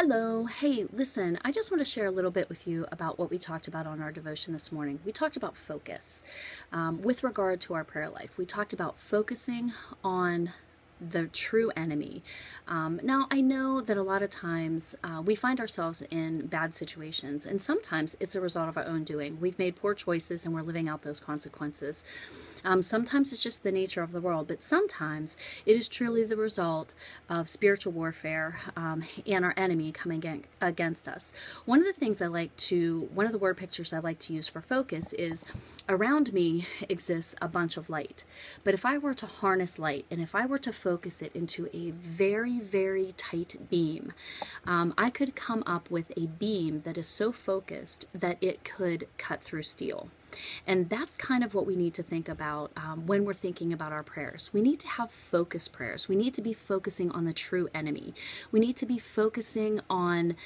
Hello. Hey, listen, I just want to share a little bit with you about what we talked about on our devotion this morning. We talked about focus with regard to our prayer life. We talked about focusing on the true enemy. Now, I know that a lot of times we find ourselves in bad situations, and sometimes it's a result of our own doing. We've made poor choices and we're living out those consequences. Sometimes it's just the nature of the world, but sometimes it is truly the result of spiritual warfare and our enemy coming against us. One of the word pictures I like to use for focus is around me exists a bunch of light. But if I were to harness light and if I were to focus it into a very, very tight beam, I could come up with a beam that is so focused that it could cut through steel. And that's kind of what we need to think about when we're thinking about our prayers. We need to have focused prayers. We need to be focusing on the true enemy. We need to be focusing on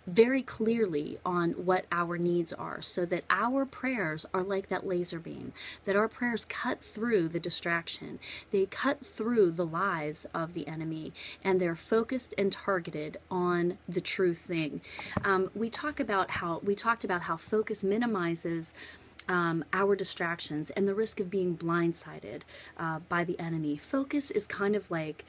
very clearly on what our needs are, so that our prayers are like that laser beam, that our prayers cut through the distraction. They cut through the lies of the enemy, and they're focused and targeted on the true thing. We talked about how focus minimizes our distractions and the risk of being blindsided by the enemy. Focus is kind of like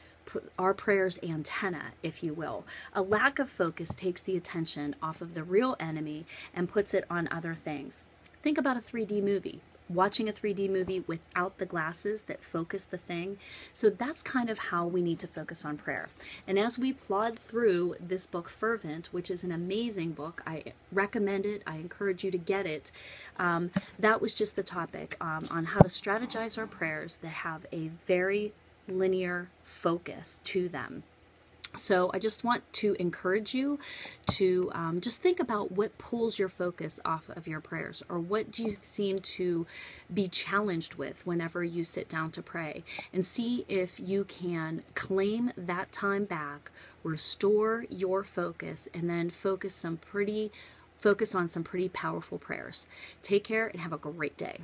our prayer's antenna, if you will. A lack of focus takes the attention off of the real enemy and puts it on other things. Think about a 3D movie. Watching a 3D movie without the glasses that focus the thing. So that's kind of how we need to focus on prayer. And as we plod through this book, Fervent, which is an amazing book, I recommend it, I encourage you to get it. That was just the topic on how to strategize our prayers that have a very linear focus to them. So I just want to encourage you to just think about what pulls your focus off of your prayers, or what do you seem to be challenged with whenever you sit down to pray, and see if you can claim that time back, restore your focus, and then focus on some pretty powerful prayers. Take care and have a great day.